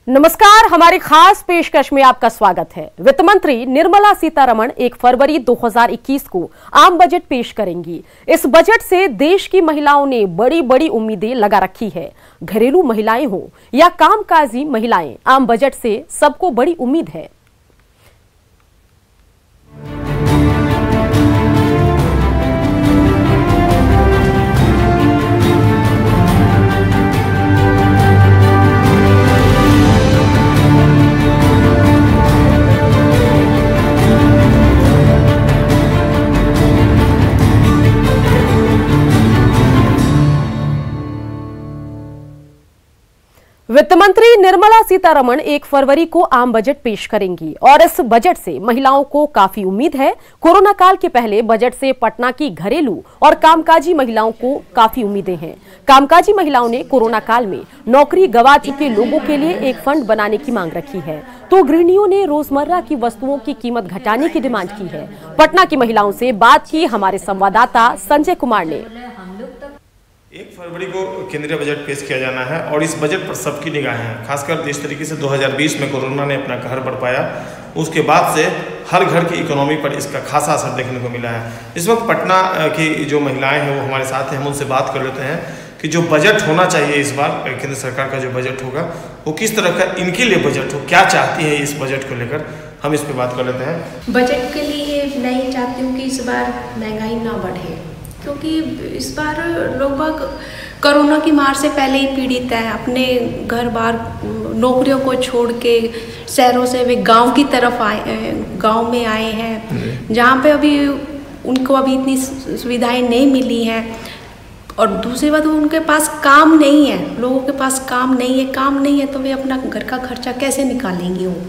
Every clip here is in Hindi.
नमस्कार, हमारी खास पेशकश में आपका स्वागत है। वित्त मंत्री निर्मला सीतारमण 1 फरवरी 2021 को आम बजट पेश करेंगी। इस बजट से देश की महिलाओं ने बड़ी बड़ी उम्मीदें लगा रखी है। घरेलू महिलाएं हो या कामकाजी महिलाएं, आम बजट से सबको बड़ी उम्मीद है। वित्त मंत्री निर्मला सीतारमण 1 फरवरी को आम बजट पेश करेंगी और इस बजट से महिलाओं को काफी उम्मीद है। कोरोना काल के पहले बजट से पटना की घरेलू और कामकाजी महिलाओं को काफी उम्मीदें हैं। कामकाजी महिलाओं ने कोरोना काल में नौकरी गंवा चुके लोगों के लिए एक फंड बनाने की मांग रखी है, तो गृहिणियों ने रोजमर्रा की वस्तुओं की कीमत घटाने की डिमांड की है। पटना की महिलाओं से बात की हमारे संवाददाता संजय कुमार ने। 1 फरवरी को केंद्रीय बजट पेश किया जाना है और इस बजट पर सबकी निगाहें हैं। खासकर जिस तरीके से 2020 में कोरोना ने अपना कहर बरपाया, उसके बाद से हर घर की इकोनॉमी पर इसका खासा असर देखने को मिला है। इस वक्त पटना की जो महिलाएं हैं वो हमारे साथ हैं, हम उनसे बात कर लेते हैं कि जो बजट होना चाहिए इस बार केंद्र सरकार का जो बजट होगा वो किस तरह का इनके लिए बजट हो, क्या चाहती है इस बजट को लेकर, हम इस पर बात कर लेते हैं। बजट के लिए मैं ये चाहती हूँ कि इस बार महंगाई ना बढ़े, क्योंकि इस बार लोग कोरोना की मार से पहले ही पीड़ित हैं। अपने घर बार नौकरियों को छोड़ के शहरों से वे गांव की तरफ आए, गांव में आए हैं, जहां पे अभी उनको अभी इतनी सुविधाएं नहीं मिली हैं। और दूसरी बात, उनके पास काम नहीं है, लोगों के पास काम नहीं है तो वे अपना घर का खर्चा कैसे निकालेंगे वो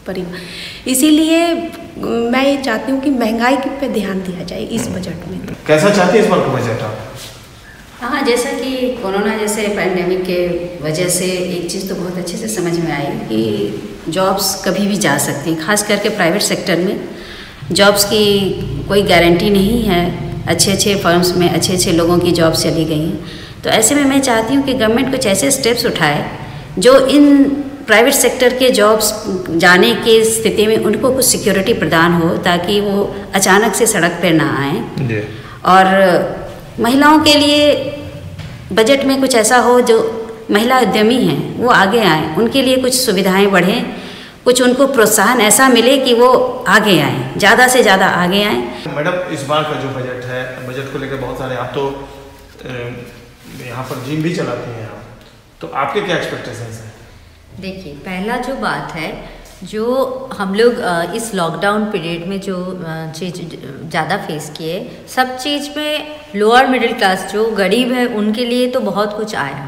परिवार। इसीलिए मैं ये चाहती हूँ कि महंगाई पे ध्यान दिया जाए इस बजट में। कैसा चाहती है इस बार का बजट आप? हाँ, जैसा कि कोरोना जैसे पैंडेमिक के वजह से एक चीज़ तो बहुत अच्छे से समझ में आई कि जॉब्स कभी भी जा सकती हैं। खास करके प्राइवेट सेक्टर में जॉब्स की कोई गारंटी नहीं है। अच्छे फर्म्स में अच्छे लोगों की जॉब्स चली गई हैं। तो ऐसे में मैं चाहती हूँ कि गवर्नमेंट कुछ ऐसे स्टेप्स उठाए जो इन प्राइवेट सेक्टर के जॉब्स जाने की स्थिति में उनको कुछ सिक्योरिटी प्रदान हो, ताकि वो अचानक से सड़क पर ना आए। और महिलाओं के लिए बजट में कुछ ऐसा हो जो महिला उद्यमी हैं वो आगे आएँ, उनके लिए कुछ सुविधाएं बढ़ें, कुछ उनको प्रोत्साहन ऐसा मिले कि वो आगे आएँ, ज़्यादा से ज़्यादा आगे आएँ। मैडम, इस बार का जो बजट है, बजट को लेकर बहुत सारे, आप तो यहाँ पर जिम भी चलाती हैं आप, तो आपके क्या एक्सपेक्टेशंस हैं? देखिए, पहला जो बात है, जो हम लोग इस लॉकडाउन पीरियड में जो चीज़ ज़्यादा फेस किए, सब चीज़ में लोअर मिडिल क्लास जो गरीब है उनके लिए तो बहुत कुछ आया,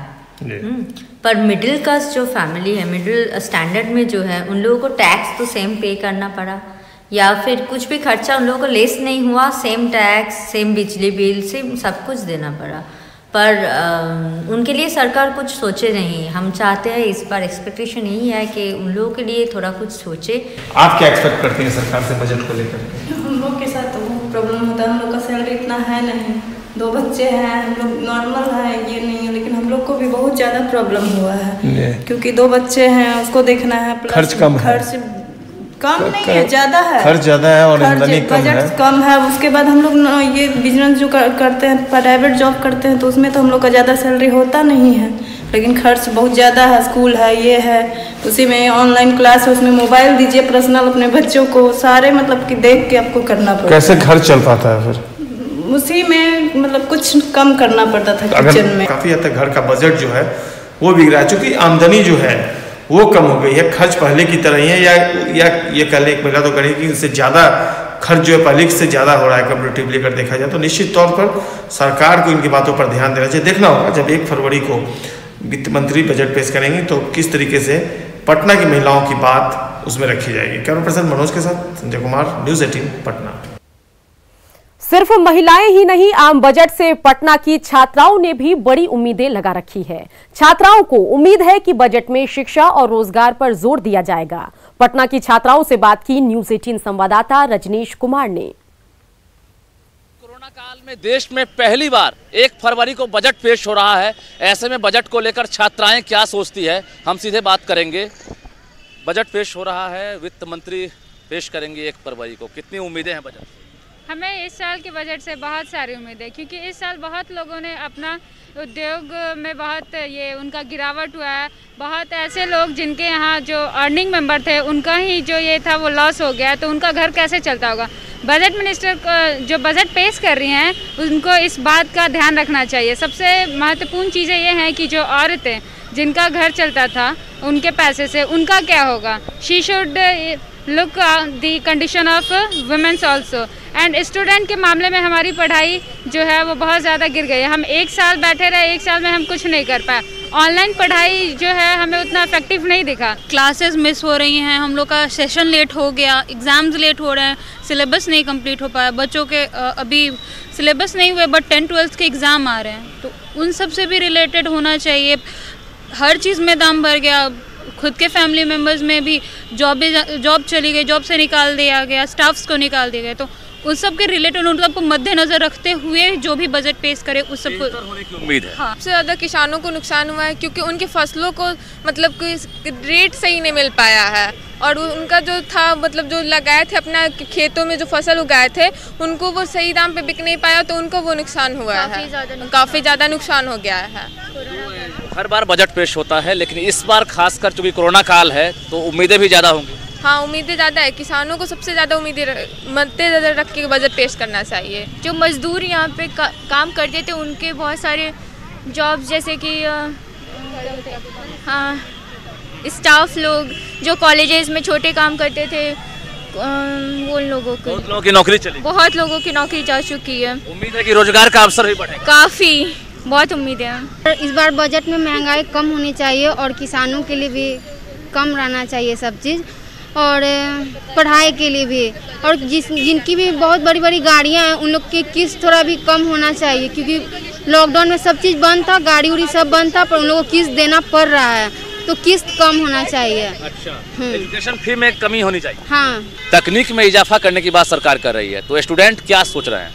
पर मिडिल क्लास जो फैमिली है, मिडिल स्टैंडर्ड में जो है, उन लोगों को टैक्स तो सेम पे करना पड़ा, या फिर कुछ भी खर्चा उन लोगों को लेस नहीं हुआ, सेम टैक्स, सेम बिजली बिल, सेम सब कुछ देना पड़ा। पर उनके लिए सरकार कुछ सोचे नहीं। हम चाहते हैं, इस बार एक्सपेक्टेशन यही है कि उन लोगों के लिए थोड़ा कुछ सोचे। आप क्या एक्सपेक्ट करती हैं सरकार से बजट को लेकर? हम लोग के साथ तो बहुत प्रॉब्लम होता है। हम लोग का सैलरी इतना है नहीं, 2 बच्चे हैं, हम लोग नॉर्मल है, ये नहीं है, लेकिन हम लोग को भी बहुत ज़्यादा प्रॉब्लम हुआ है, क्योंकि 2 बच्चे हैं, उसको देखना है, खर्च कम नहीं है, ज़्यादा है, खर्च ज़्यादा है और बजट कम है। उसके बाद हम लोग ये बिजनेस जो करते हैं, प्राइवेट जॉब करते हैं, तो उसमें तो हम लोग का ज़्यादा सैलरी होता नहीं है, लेकिन खर्च बहुत ज़्यादा है। स्कूल है, ये है, उसी में ऑनलाइन क्लास है, उसमें मोबाइल दीजिए पर्सनल अपने बच्चों को, सारे मतलब कि देख के आपको करना पड़ता है। कैसे घर चल पाता है फिर? उसी में मतलब कुछ कम करना पड़ता था किचन में। काफ़ी हद तक घर का बजट जो है वो बिगड़ा है, चूँकि आमदनी जो है वो कम हो गई है, खर्च पहले की तरह ही है, या ये कल एक महिला तो करेगी कि इससे ज़्यादा खर्च जो है पहले से ज़्यादा हो रहा है कंपेरेटिवली अगर देखा जाए। तो निश्चित तौर पर सरकार को इनकी बातों पर ध्यान देना चाहिए। देखना होगा जब 1 फरवरी को वित्त मंत्री बजट पेश करेंगे तो किस तरीके से पटना की महिलाओं की बात उसमें रखी जाएगी। कैमरा पर्सन मनोज के साथ संजय कुमार, न्यूज़ 18 पटना। सिर्फ महिलाएं ही नहीं, आम बजट से पटना की छात्राओं ने भी बड़ी उम्मीदें लगा रखी है। छात्राओं को उम्मीद है कि बजट में शिक्षा और रोजगार पर जोर दिया जाएगा। पटना की छात्राओं से बात की न्यूज़ 18 संवाददाता रजनीश कुमार ने। कोरोना काल में देश में पहली बार 1 फरवरी को बजट पेश हो रहा है। ऐसे में बजट को लेकर छात्राएं क्या सोचती है, हम सीधे बात करेंगे। बजट पेश हो रहा है, वित्त मंत्री पेश करेंगे 1 फरवरी को। कितनी उम्मीदें हैं बजट से? हमें इस साल के बजट से बहुत सारी उम्मीद है, क्योंकि इस साल बहुत लोगों ने अपना उद्योग में बहुत ये उनका गिरावट हुआ है। बहुत ऐसे लोग जिनके यहाँ जो अर्निंग मेंबर थे उनका ही जो ये था वो लॉस हो गया, तो उनका घर कैसे चलता होगा। बजट मिनिस्टर जो बजट पेश कर रही हैं उनको इस बात का ध्यान रखना चाहिए। सबसे महत्वपूर्ण चीज़ें ये हैं कि जो औरतें जिनका घर चलता था उनके पैसे से उनका क्या होगा। She should look the condition of womens also. And student के मामले में हमारी पढ़ाई जो है वो बहुत ज़्यादा गिर गई है। हम 1 साल बैठे रहे, 1 साल में हम कुछ नहीं कर पाए। ऑनलाइन पढ़ाई जो है हमें उतना इफेक्टिव नहीं दिखा। क्लासेस मिस हो रही हैं, हम लोग का सेशन लेट हो गया, एग्ज़ाम्स लेट हो रहे हैं, सिलेबस नहीं कंप्लीट हो पाया। बच्चों के अभी सिलेबस नहीं हुए बट 10-12 के एग्ज़ाम आ रहे हैं, तो उन सब से भी रिलेटेड होना चाहिए। हर चीज़ में दाम बढ़ गया। खुद के फैमिली मेम्बर्स में भी जॉब चली गई, जॉब से निकाल दिया गया, स्टाफ्स को निकाल दिया गया। तो उन सब के रिलेटेड उन सबको मद्देनजर रखते हुए जो भी बजट पेश करे उस सब को होने की उम्मीद है। हाँ, सबसे ज़्यादा किसानों को नुकसान हुआ है, क्योंकि उनके फसलों को मतलब कोई रेट सही नहीं मिल पाया है। और उनका जो था मतलब जो लगाए थे अपना खेतों में जो फसल उगाए थे उनको वो सही दाम पे बिक नहीं पाया, तो उनको वो नुकसान हुआ है, काफ़ी ज़्यादा नुकसान हो गया है। हर बार बजट पेश होता है, लेकिन इस बार खासकर चूंकि कोरोना काल है तो उम्मीदें भी ज़्यादा होंगी। हाँ, उम्मीदें ज़्यादा है। किसानों को सबसे ज़्यादा उम्मीदें मद्देनजर रख के बजट पेश करना चाहिए। जो मजदूर यहाँ पे काम करते थे उनके बहुत सारे जॉब्स, जैसे कि हाँ, स्टाफ लोग जो कॉलेजेस में छोटे काम करते थे वो लोगों को बहुत लोगों की नौकरी चली, बहुत लोगों की नौकरी जा चुकी है। उम्मीद है कि रोजगार का अवसर भी बढ़ेगा। काफ़ी बहुत उम्मीद है। इस बार बजट में महंगाई कम होनी चाहिए और किसानों के लिए भी कम रहना चाहिए सब चीज़, और पढ़ाई के लिए भी। और जिनकी भी बहुत बड़ी बड़ी गाड़ियां हैं उन लोग की किस्त थोड़ा भी कम होना चाहिए, क्योंकि लॉकडाउन में सब चीज़ बंद था, गाड़ी उड़ी सब बंद था, पर उन लोगों को किस्त देना पड़ रहा है, तो किस्त कम होना चाहिए। अच्छा, एजुकेशन फी में कमी होनी चाहिए। हाँ, तकनीक में इजाफा करने की बात सरकार कर रही है, तो स्टूडेंट क्या सोच रहे हैं?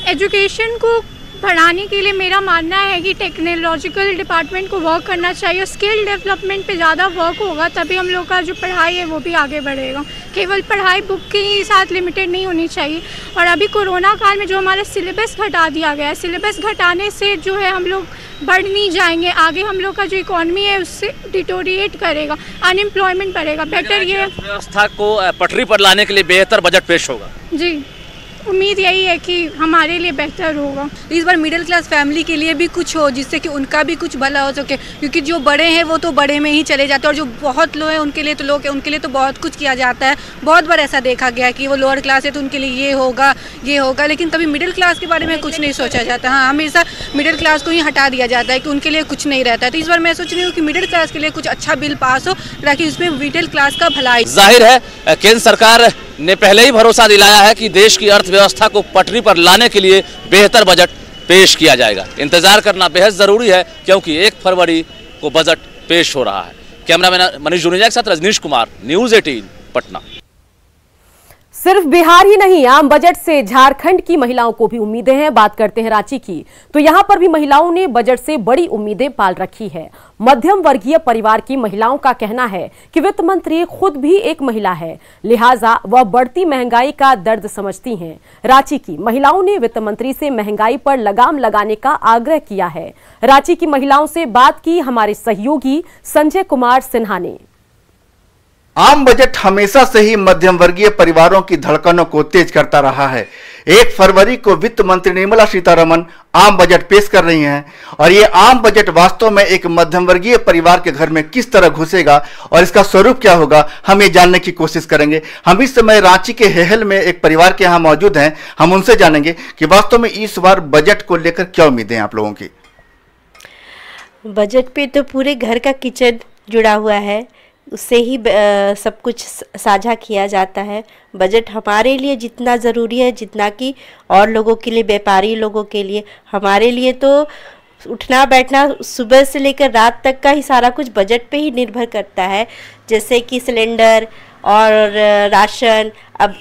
एजुकेशन को बढ़ाने के लिए मेरा मानना है कि टेक्नोलॉजिकल डिपार्टमेंट को वर्क करना चाहिए। स्किल डेवलपमेंट पे ज़्यादा वर्क होगा, तभी हम लोग का जो पढ़ाई है वो भी आगे बढ़ेगा। केवल पढ़ाई बुक के ही साथ लिमिटेड नहीं होनी चाहिए। और अभी कोरोना काल में जो हमारा सिलेबस घटा दिया गया है, सिलेबस घटाने से जो है हम लोग बढ़ नहीं जाएंगे आगे। हम लोग का जो इकॉनमी है उससे डिटोरिएट करेगा, अनएम्प्लॉयमेंट बढ़ेगा। बेटर ये व्यवस्था को पटरी पर लाने के लिए बेहतर बजट पेश होगा। जी, उम्मीद यही है कि हमारे लिए बेहतर होगा। इस बार मिडिल क्लास फैमिली के लिए भी कुछ हो, जिससे कि उनका भी कुछ भला हो सके, क्योंकि जो बड़े हैं वो तो बड़े में ही चले जाते हैं, और जो बहुत लो हैं उनके लिए तो लोग हैं, उनके लिए तो बहुत कुछ किया जाता है। बहुत बार ऐसा देखा गया कि वो लोअर क्लास है तो उनके लिए ये होगा, लेकिन कभी मिडिल क्लास के बारे में कुछ नहीं सोचा जाता। हाँ, हमेशा मिडिल क्लास को ही हटा दिया जाता है कि उनके लिए कुछ नहीं रहता है। तो इस बार मैं सोच रही हूँ कि मिडिल क्लास के लिए कुछ अच्छा बिल पास हो, ताकि उसमें मिडिल क्लास का भलाई। जाहिर है केंद्र सरकार ने पहले ही भरोसा दिलाया है कि देश की अर्थव्यवस्था को पटरी पर लाने के लिए बेहतर बजट पेश किया जाएगा। इंतजार करना बेहद जरूरी है, क्योंकि 1 फरवरी को बजट पेश हो रहा है। कैमरामैन मनीष जुनेजा के साथ रजनीश कुमार, न्यूज़ 18 पटना। सिर्फ बिहार ही नहीं, आम बजट से झारखंड की महिलाओं को भी उम्मीदें हैं। बात करते हैं रांची की, तो यहां पर भी महिलाओं ने बजट से बड़ी उम्मीदें पाल रखी है। मध्यम वर्गीय परिवार की महिलाओं का कहना है कि वित्त मंत्री खुद भी एक महिला है, लिहाजा वह बढ़ती महंगाई का दर्द समझती हैं। रांची की महिलाओं ने वित्त मंत्री से महंगाई पर लगाम लगाने का आग्रह किया है। रांची की महिलाओं से बात की हमारे सहयोगी संजय कुमार सिन्हा ने। आम बजट हमेशा से ही मध्यम वर्गीय परिवारों की धड़कनों को तेज करता रहा है। 1 फरवरी को वित्त मंत्री निर्मला सीतारमण आम बजट पेश कर रही हैं, और ये आम बजट वास्तव में एक मध्यम वर्गीय परिवार के घर में किस तरह घुसेगा और इसका स्वरूप क्या होगा, हम ये जानने की कोशिश करेंगे। हम इस समय रांची के हेहल में एक परिवार के यहाँ मौजूद हैं। हम उनसे जानेंगे कि वास्तव में इस बार बजट को लेकर क्या उम्मीदें हैं आप लोगों की। बजट पे तो पूरे घर का किचन जुड़ा हुआ है, उससे ही सब कुछ साझा किया जाता है। बजट हमारे लिए जितना ज़रूरी है, जितना कि और लोगों के लिए, व्यापारी लोगों के लिए, हमारे लिए तो उठना बैठना सुबह से लेकर रात तक का ही सारा कुछ बजट पे ही निर्भर करता है। जैसे कि सिलेंडर और राशन। अब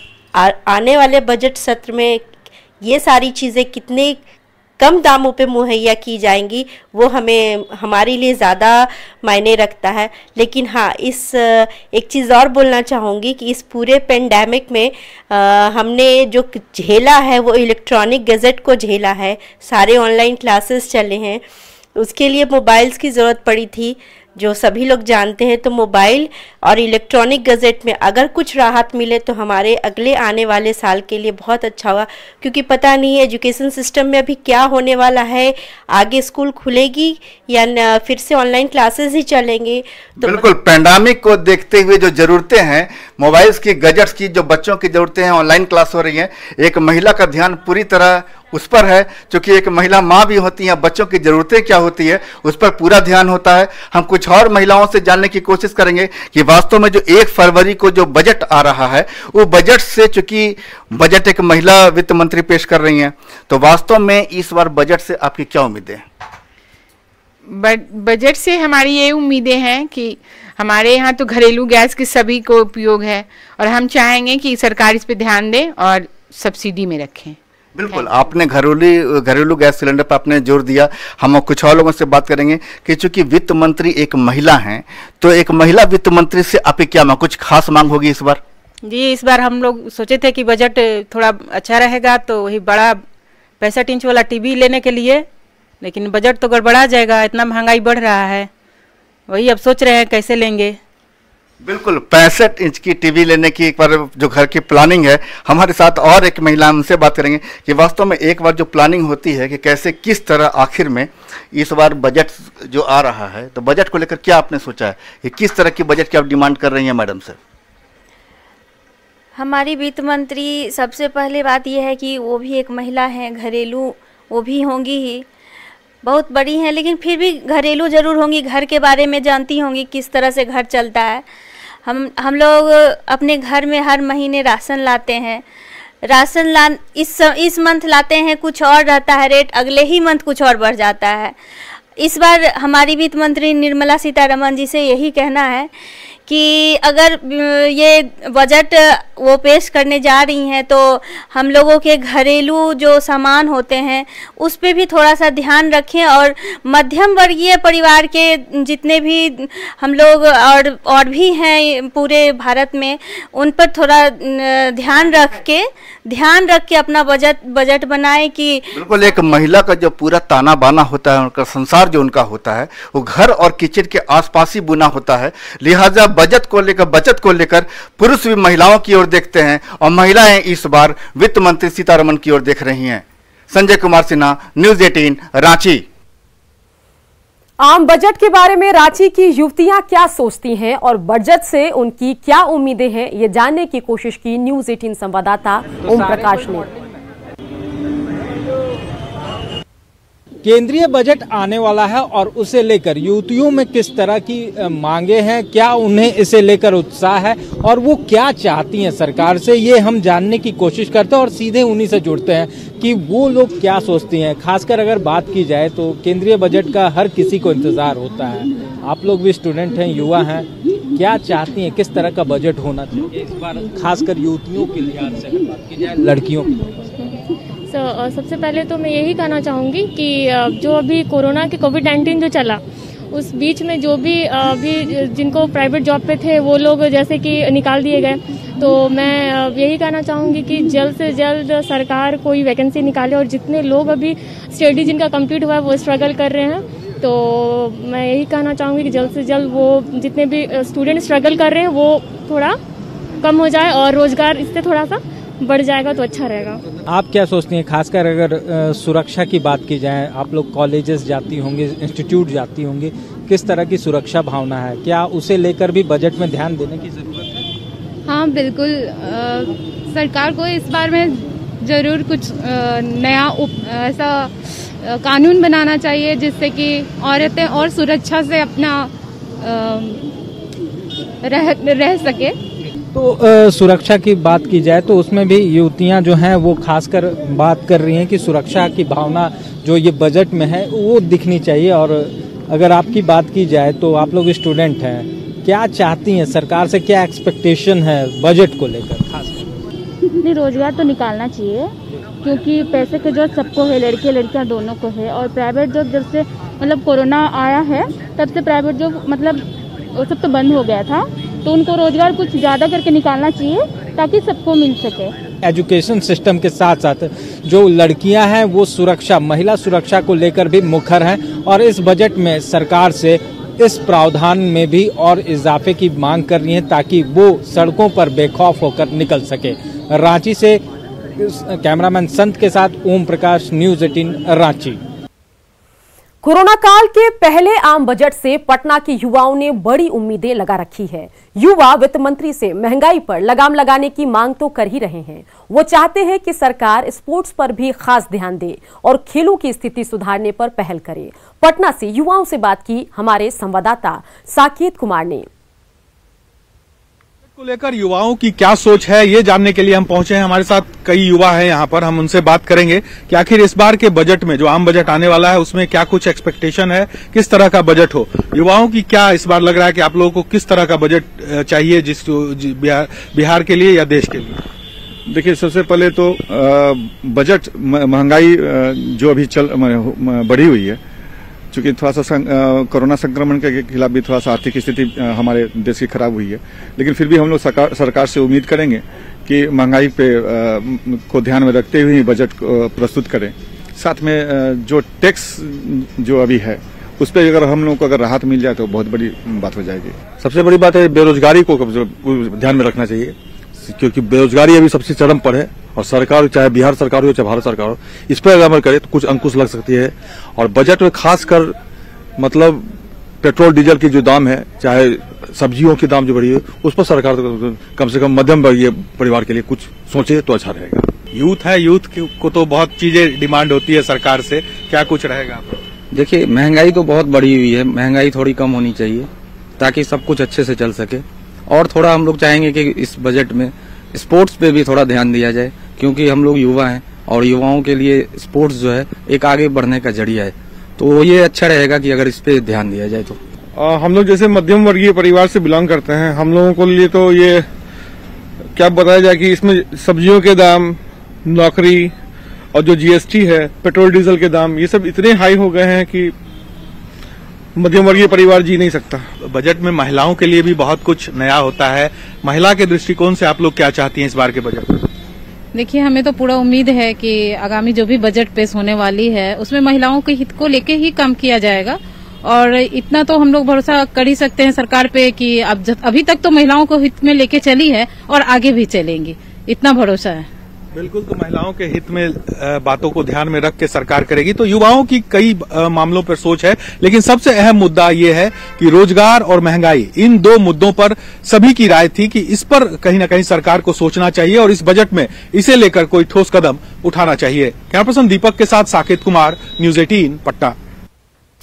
आने वाले बजट सत्र में ये सारी चीज़ें कितने कम दामों पे मुहैया की जाएंगी वो हमें हमारे लिए ज़्यादा मायने रखता है। लेकिन हाँ, इस एक चीज़ और बोलना चाहूँगी कि इस पूरे पेंडेमिक में हमने जो झेला है वो इलेक्ट्रॉनिक गैजेट को झेला है। सारे ऑनलाइन क्लासेस चले हैं, उसके लिए मोबाइल्स की ज़रूरत पड़ी थी, जो सभी लोग जानते हैं। तो मोबाइल और इलेक्ट्रॉनिक गज़ेट में अगर कुछ राहत मिले तो हमारे अगले आने वाले साल के लिए बहुत अच्छा होगा, क्योंकि पता नहीं है एजुकेशन सिस्टम में अभी क्या होने वाला है, आगे स्कूल खुलेगी या फिर से ऑनलाइन क्लासेस ही चलेंगे। तो बिल्कुल, पैंडेमिक को देखते हुए जो ज़रूरतें हैं, मोबाइल्स की, गैजेट्स की, जो बच्चों की ज़रूरतें हैं, ऑनलाइन क्लास हो रही हैं, एक महिला का ध्यान पूरी तरह उस पर है, क्योंकि एक महिला माँ भी होती है, बच्चों की ज़रूरतें क्या होती है उस पर पूरा ध्यान होता है। हम कुछ और महिलाओं से जानने की कोशिश करेंगे कि वास्तव में जो 1 फरवरी को जो बजट आ रहा है वो बजट से, चूंकि बजट एक महिला वित्त मंत्री पेश कर रही हैं, तो वास्तव में इस बार बजट से आपकी क्या उम्मीदें हैं? बजट से हमारी ये उम्मीदें हैं कि हमारे यहाँ तो घरेलू गैस की सभी को उपयोग है और हम चाहेंगे कि सरकार इस पे ध्यान दे और सब्सिडी में रखें। बिल्कुल, आपने घरेलू गैस सिलेंडर पर आपने जोर दिया। हम कुछ और लोगों से बात करेंगे कि चूंकि वित्त मंत्री एक महिला हैं, तो एक महिला वित्त मंत्री से आपकी क्या मांग, कुछ खास मांग होगी इस बार? जी, इस बार हम लोग सोचे थे कि बजट थोड़ा अच्छा रहेगा, तो वही बड़ा 65 इंच वाला टीवी लेने के लिए, लेकिन बजट तो गड़बड़ा जाएगा, इतना महंगाई बढ़ रहा है, वही अब सोच रहे हैं कैसे लेंगे। बिल्कुल, 65 इंच की टीवी लेने की एक बार जो घर की प्लानिंग है, हमारे साथ और एक महिला, उनसे बात करेंगे कि वास्तव में एक बार जो प्लानिंग होती है कि कैसे किस तरह आखिर में इस बार बजट जो आ रहा है, तो बजट को लेकर क्या आपने सोचा है कि किस तरह की बजट की आप डिमांड कर रही हैं मैडम से? हमारी वित्त मंत्री, सबसे पहले बात यह है कि वो भी एक महिला हैं, घरेलू वो भी होंगी ही, बहुत बड़ी हैं, लेकिन फिर भी घरेलू ज़रूर होंगी, घर के बारे में जानती होंगी किस तरह से घर चलता है। हम लोग अपने घर में हर महीने राशन लाते हैं, राशन इस मंथ लाते हैं, कुछ और रहता है रेट, अगले ही मंथ कुछ और बढ़ जाता है। इस बार हमारी वित्त मंत्री निर्मला सीतारमण जी से यही कहना है कि अगर ये बजट वो पेश करने जा रही हैं तो हम लोगों के घरेलू जो सामान होते हैं उस पे भी थोड़ा सा ध्यान रखें, और मध्यम वर्गीय परिवार के जितने भी हम लोग और भी हैं पूरे भारत में, उन पर थोड़ा ध्यान रख के अपना बजट बनाए। कि बिल्कुल, एक महिला का जो पूरा ताना बाना होता है, उनका संसार जो उनका होता है वो घर और किचन के आसपास ही बुना होता है, लिहाजा बजट को लेकर पुरुष भी महिलाओं की ओर देखते हैं और महिलाएं इस बार वित्त मंत्री सीतारमण की ओर देख रही हैं। संजय कुमार सिन्हा, न्यूज़ 18, रांची। आम बजट के बारे में रांची की युवतियां क्या सोचती हैं और बजट से उनकी क्या उम्मीदें हैं, ये जानने की कोशिश की न्यूज़ 18 संवाददाता ओम प्रकाश ने। केंद्रीय बजट आने वाला है और उसे लेकर युवतियों में किस तरह की मांगे हैं, क्या उन्हें इसे लेकर उत्साह है और वो क्या चाहती हैं सरकार से, ये हम जानने की कोशिश करते हैं और सीधे उन्हीं से जुड़ते हैं कि वो लोग क्या सोचती हैं। खासकर अगर बात की जाए तो केंद्रीय बजट का हर किसी को इंतजार होता है, आप लोग भी स्टूडेंट हैं, युवा हैं, क्या चाहती हैं, किस तरह का बजट होना चाहिए इस बार, खासकर युवतियों के लिहाज से अगर बात की जाए, लड़कियों की? सबसे पहले तो मैं यही कहना चाहूँगी कि जो अभी कोरोना के कोविड-19 जो चला, उस बीच में जो भी अभी जिनको प्राइवेट जॉब पे थे वो लोग जैसे कि निकाल दिए गए, तो मैं यही कहना चाहूँगी कि जल्द से जल्द सरकार कोई वैकेंसी निकाले, और जितने लोग अभी स्टडी जिनका कंप्लीट हुआ है वो स्ट्रगल कर रहे हैं, तो मैं यही कहना चाहूँगी कि जल्द से जल्द वो जितने भी स्टूडेंट स्ट्रगल कर रहे हैं वो थोड़ा कम हो जाए और रोजगार इससे थोड़ा सा बढ़ जाएगा तो अच्छा रहेगा। आप क्या सोचती हैं, खासकर अगर सुरक्षा की बात की जाए, आप लोग कॉलेजेस जाती होंगी, इंस्टीट्यूट जाती होंगी, किस तरह की सुरक्षा भावना है, क्या उसे लेकर भी बजट में ध्यान देने की जरूरत है? हाँ बिल्कुल, सरकार को इस बार में जरूर कुछ नया ऐसा कानून बनाना चाहिए जिससे कि औरतें और सुरक्षा से अपना रह सके। तो सुरक्षा की बात की जाए तो उसमें भी युवतियां जो हैं वो खासकर बात कर रही हैं कि सुरक्षा की भावना जो ये बजट में है वो दिखनी चाहिए। और अगर आपकी बात की जाए तो आप लोग स्टूडेंट हैं, क्या चाहती हैं सरकार से, क्या एक्सपेक्टेशन है बजट को लेकर खासकर? नौकरी रोजगार तो निकालना चाहिए, क्योंकि पैसे की जरूरत सबको है, लड़के लड़कियां दोनों को है। और प्राइवेट जॉब जब से मतलब कोरोना आया है तब से प्राइवेट जॉब मतलब वो सब तो बंद हो गया था, तो उनको रोजगार कुछ ज़्यादा करके निकालना चाहिए ताकि सबको मिल सके। एजुकेशन सिस्टम के साथ साथ जो लड़कियां हैं वो सुरक्षा, महिला सुरक्षा को लेकर भी मुखर हैं और इस बजट में सरकार से इस प्रावधान में भी और इजाफे की मांग कर रही है ताकि वो सड़कों पर बेखौफ होकर निकल सके। रांची से कैमरामैन संत के साथ ओम प्रकाश, न्यूज़ 18 रांची। कोरोना काल के पहले आम बजट से पटना के युवाओं ने बड़ी उम्मीदें लगा रखी है। युवा वित्त मंत्री से महंगाई पर लगाम लगाने की मांग तो कर ही रहे हैं। वो चाहते हैं कि सरकार स्पोर्ट्स पर भी खास ध्यान दे और खेलों की स्थिति सुधारने पर पहल करे। पटना से युवाओं से बात की हमारे संवाददाता साकेत कुमार ने। को लेकर युवाओं की क्या सोच है, ये जानने के लिए हम पहुंचे हैं। हमारे साथ कई युवा हैं यहाँ पर, हम उनसे बात करेंगे कि आखिर इस बार के बजट में, जो आम बजट आने वाला है, उसमें क्या कुछ एक्सपेक्टेशन है, किस तरह का बजट हो। युवाओं की क्या इस बार लग रहा है कि आप लोगों को किस तरह का बजट चाहिए, जिस बिहार के लिए या देश के लिए? देखिए, सबसे पहले तो बजट, महंगाई जो अभी बढ़ी हुई है, चूंकि थोड़ा सा कोरोना संक्रमण के खिलाफ भी थोड़ा सा आर्थिक स्थिति हमारे देश की खराब हुई है, लेकिन फिर भी हम लोग सरकार से उम्मीद करेंगे कि महंगाई पे को ध्यान में रखते हुए ही बजट प्रस्तुत करें। साथ में जो टैक्स जो अभी है उस पर अगर हम लोग को अगर राहत मिल जाए तो बहुत बड़ी बात हो जाएगी। सबसे बड़ी बात है बेरोजगारी को ध्यान में रखना चाहिए, क्योंकि बेरोजगारी अभी सबसे चरम पर है और सरकार, चाहे बिहार सरकार हो चाहे भारत सरकार हो, इस पर अगर अमल करे तो कुछ अंकुश लग सकती है। और बजट में खासकर मतलब पेट्रोल डीजल की जो दाम है, चाहे सब्जियों की दाम जो बढ़ी है, उस पर सरकार कम से कम मध्यम वर्गीय परिवार के लिए कुछ सोचे तो अच्छा रहेगा। यूथ है, यूथ को तो बहुत चीजें डिमांड होती है सरकार से, क्या कुछ रहेगा? देखिए, महंगाई तो बहुत बढ़ी हुई है, महंगाई थोड़ी कम होनी चाहिए ताकि सब कुछ अच्छे से चल सके। और थोड़ा हम लोग चाहेंगे कि इस बजट में स्पोर्ट्स पे भी थोड़ा ध्यान दिया जाए, क्योंकि हम लोग युवा हैं और युवाओं के लिए स्पोर्ट्स जो है एक आगे बढ़ने का जरिया है, तो ये अच्छा रहेगा कि अगर इस पे ध्यान दिया जाए तो। हम लोग जैसे मध्यम वर्गीय परिवार से बिलोंग करते हैं, हम लोगों के लिए तो ये क्या बताया जाए कि इसमें सब्जियों के दाम, नौकरी और जो जीएसटी है, पेट्रोल डीजल के दाम, ये सब इतने हाई हो गए हैं कि मध्यम वर्गीय परिवार जी नहीं सकता। बजट में महिलाओं के लिए भी बहुत कुछ नया होता है। महिला के दृष्टिकोण से आप लोग क्या चाहती हैं इस बार के बजट में? देखिए, हमें तो पूरा उम्मीद है कि आगामी जो भी बजट पेश होने वाली है उसमें महिलाओं के हित को लेके ही काम किया जाएगा। और इतना तो हम लोग भरोसा कर ही सकते हैं सरकार पे कि अभी तक तो महिलाओं को हित में लेके चली है और आगे भी चलेंगी, इतना भरोसा है। बिल्कुल, तो महिलाओं के हित में बातों को ध्यान में रख के सरकार करेगी। तो युवाओं की कई मामलों पर सोच है, लेकिन सबसे अहम मुद्दा ये है कि रोजगार और महंगाई, इन दो मुद्दों पर सभी की राय थी कि इस पर कहीं न कहीं सरकार को सोचना चाहिए और इस बजट में इसे लेकर कोई ठोस कदम उठाना चाहिए। कैमरा पर्सन दीपक के साथ साकेत कुमार, न्यूज़ 18 पटना।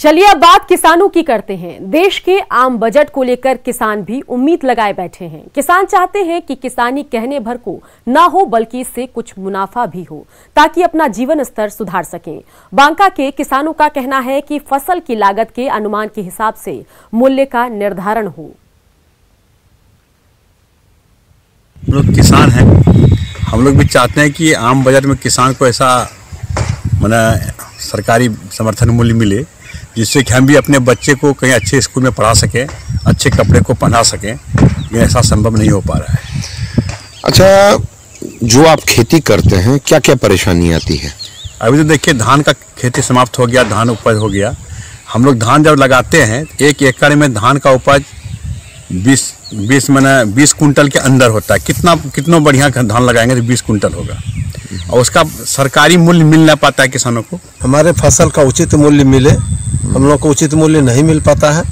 चलिए अब बात किसानों की करते हैं। देश के आम बजट को लेकर किसान भी उम्मीद लगाए बैठे हैं। किसान चाहते हैं कि किसानी कहने भर को ना हो, बल्कि इससे कुछ मुनाफा भी हो ताकि अपना जीवन स्तर सुधार सकें। बांका के किसानों का कहना है कि फसल की लागत के अनुमान के हिसाब से मूल्य का निर्धारण हो। हम लोग किसान हैं, हम लोग भी चाहते हैं कि आम बजट में किसान को ऐसा सरकारी समर्थन मूल्य मिले जिससे कि हम भी अपने बच्चे को कहीं अच्छे स्कूल में पढ़ा सकें, अच्छे कपड़े को पहना सकें। ये ऐसा संभव नहीं हो पा रहा है। अच्छा, जो आप खेती करते हैं क्या क्या परेशानी आती है? अभी तो देखिए, धान का खेती समाप्त हो गया, धान उपज हो गया। हम लोग धान जब लगाते हैं 1 एकड़ में धान का उपज 20 कुंटल के अंदर होता है। कितना बढ़िया धान लगाएंगे तो 20 कुंटल होगा और उसका सरकारी मूल्य मिल ना पाता है किसानों को। हमारे फसल का उचित मूल्य मिले, हम लोग को उचित मूल्य नहीं मिल पाता है,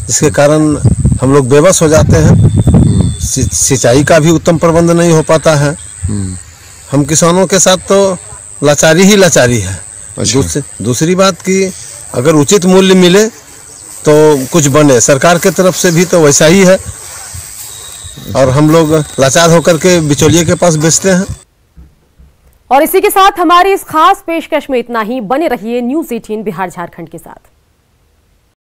जिसके कारण हम लोग बेबस हो जाते हैं। सिंचाई का भी उत्तम प्रबंध नहीं हो पाता है। हम किसानों के साथ तो लाचारी ही लाचारी है। दूसरी बात कि अगर उचित मूल्य मिले तो कुछ बने, सरकार के तरफ से भी तो वैसा ही है और हम लोग लाचार होकर के बिचौलिए के पास बेचते हैं। और इसी के साथ हमारी इस खास पेशकश में इतना ही। बने रहिए न्यूज़ 18 बिहार झारखंड के साथ।